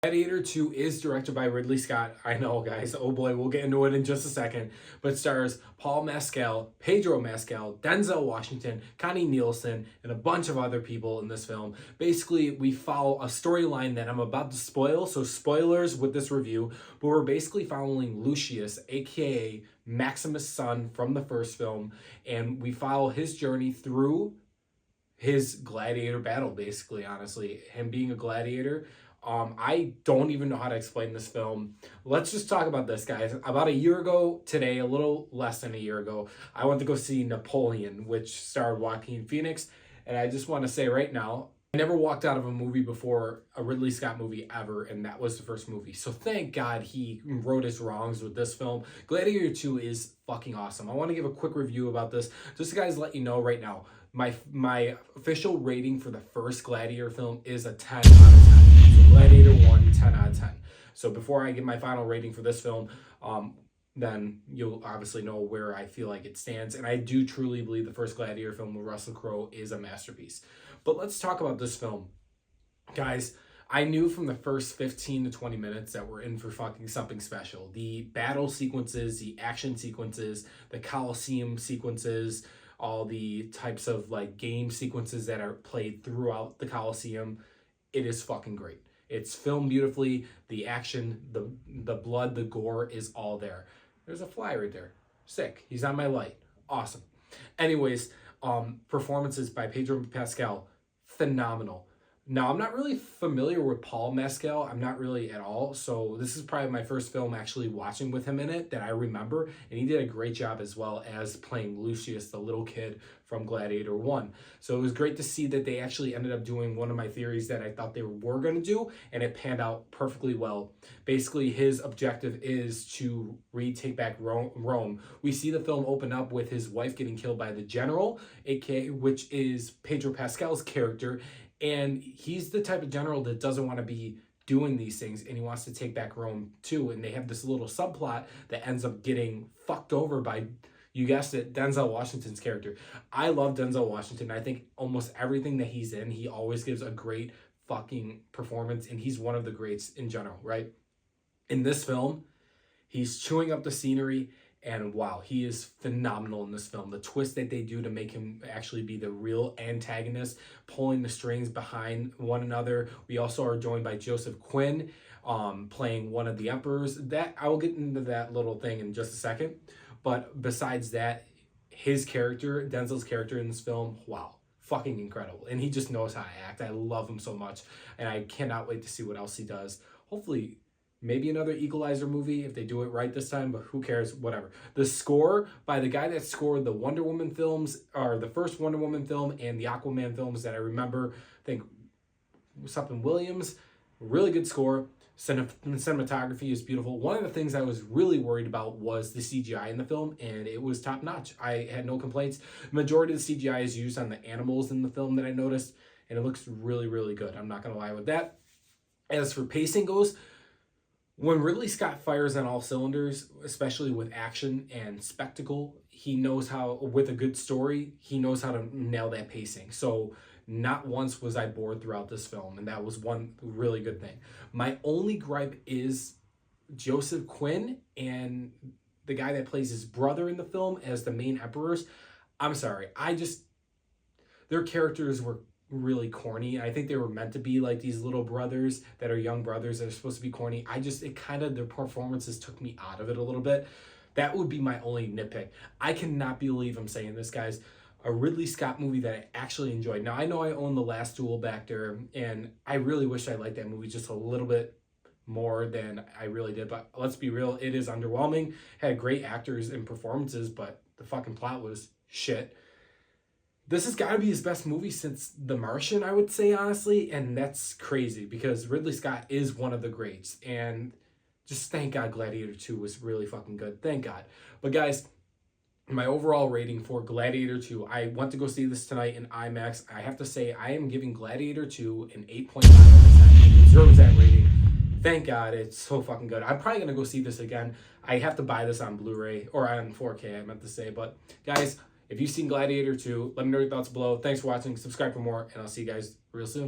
Gladiator 2 is directed by Ridley Scott. I know, guys. Oh boy, we'll get into it in just a second. But stars Paul Mescal, Pedro Mescal, Denzel Washington, Connie Nielsen, and a bunch of other people in this film. Basically, we follow a storyline that I'm about to spoil, so spoilers with this review. But we're basically following Lucius, aka Maximus' son from the first film, and we follow his journey through his gladiator battle, basically, honestly. Him being a gladiator. I don't even know how to explain this film. Let's just talk about this, guys. About a year ago today, a little less than a year ago, I went to go see Napoleon, which starred Joaquin Phoenix. And I just want to say right now, I never walked out of a movie before, a Ridley Scott movie ever, and that was the first movie. So thank God he wrote his wrongs with this film. Gladiator 2 is fucking awesome. I want to give a quick review about this, just to guys let you know right now. My official rating for the first Gladiator film is a 10 out of 10. So Gladiator 1, 10 out of 10. So before I give my final rating for this film, then you'll obviously know where I feel like it stands. And I do truly believe the first Gladiator film with Russell Crowe is a masterpiece. But let's talk about this film. Guys, I knew from the first 15 to 20 minutes that we're in for fucking something special. The battle sequences, the action sequences, the Colosseum sequences, all the types of like game sequences that are played throughout the Colosseum. It is fucking great. It's filmed beautifully. The action, the blood, the gore is all there. There's a fly right there. Sick. He's on my light. Awesome. Anyways, performances by Pedro Pascal, phenomenal. Now, I'm not really familiar with Paul Mescal. I'm not really at all. So this is probably my first film actually watching with him in it that I remember. And he did a great job as well as playing Lucius, the little kid from Gladiator 1. So it was great to see that they actually ended up doing one of my theories that I thought they were going to do. And it panned out perfectly well. Basically, his objective is to retake back Rome. We see the film open up with his wife getting killed by the general, aka, which is Pedro Pascal's character. And he's the type of general that doesn't want to be doing these things, and he wants to take back Rome too. And they have this little subplot that ends up getting fucked over by, you guessed it, Denzel Washington's character. I love Denzel Washington. I think almost everything that he's in, he always gives a great fucking performance, and he's one of the greats in general, right? In this film, he's chewing up the scenery. And wow, he is phenomenal in this film. The twist that they do to make him actually be the real antagonist, pulling the strings behind one another. We also are joined by Joseph Quinn, playing one of the emperors. That I will get into that little thing in just a second. But besides that, his character, Denzel's character in this film, wow, fucking incredible. And he just knows how to act. I love him so much. And I cannot wait to see what else he does. Hopefully, maybe another Equalizer movie if they do it right this time, but who cares? Whatever. The score by the guy that scored the Wonder Woman films, or the first Wonder Woman film and the Aquaman films that I remember, I think something Williams, really good score. Cinematography is beautiful. One of the things I was really worried about was the CGI in the film, and it was top notch. I had no complaints. The majority of the CGI is used on the animals in the film that I noticed, and it looks really, really good. I'm not going to lie with that. As for pacing goes, when Ridley Scott fires on all cylinders, especially with action and spectacle, he knows how, with a good story, he knows how to nail that pacing. So not once was I bored throughout this film, and that was one really good thing. My only gripe is Joseph Quinn and the guy that plays his brother in the film as the main emperors. I'm sorry, their characters were really corny. I think they were meant to be like these little brothers that are young brothers that are supposed to be corny. Their performances took me out of it a little bit. That would be my only nitpick. I cannot believe I'm saying this, guys. A Ridley Scott movie that I actually enjoyed. Now, I know I own The Last Duel back there, and I really wish I liked that movie just a little bit more than I really did. But let's be real, it is underwhelming. Had great actors and performances, but the fucking plot was shit. This has got to be his best movie since The Martian, I would say, honestly. And that's crazy because Ridley Scott is one of the greats. And just thank God Gladiator 2 was really fucking good. Thank God. But guys, my overall rating for Gladiator 2, I went to go see this tonight in IMAX. I have to say I am giving Gladiator 2 an 8.5 out of 10. It deserves that rating. Thank God, it's so fucking good. I'm probably going to go see this again. I have to buy this on Blu-ray, or on 4K, I meant to say. But guys, if you've seen Gladiator 2, let me know your thoughts below. Thanks for watching. Subscribe for more, and I'll see you guys real soon.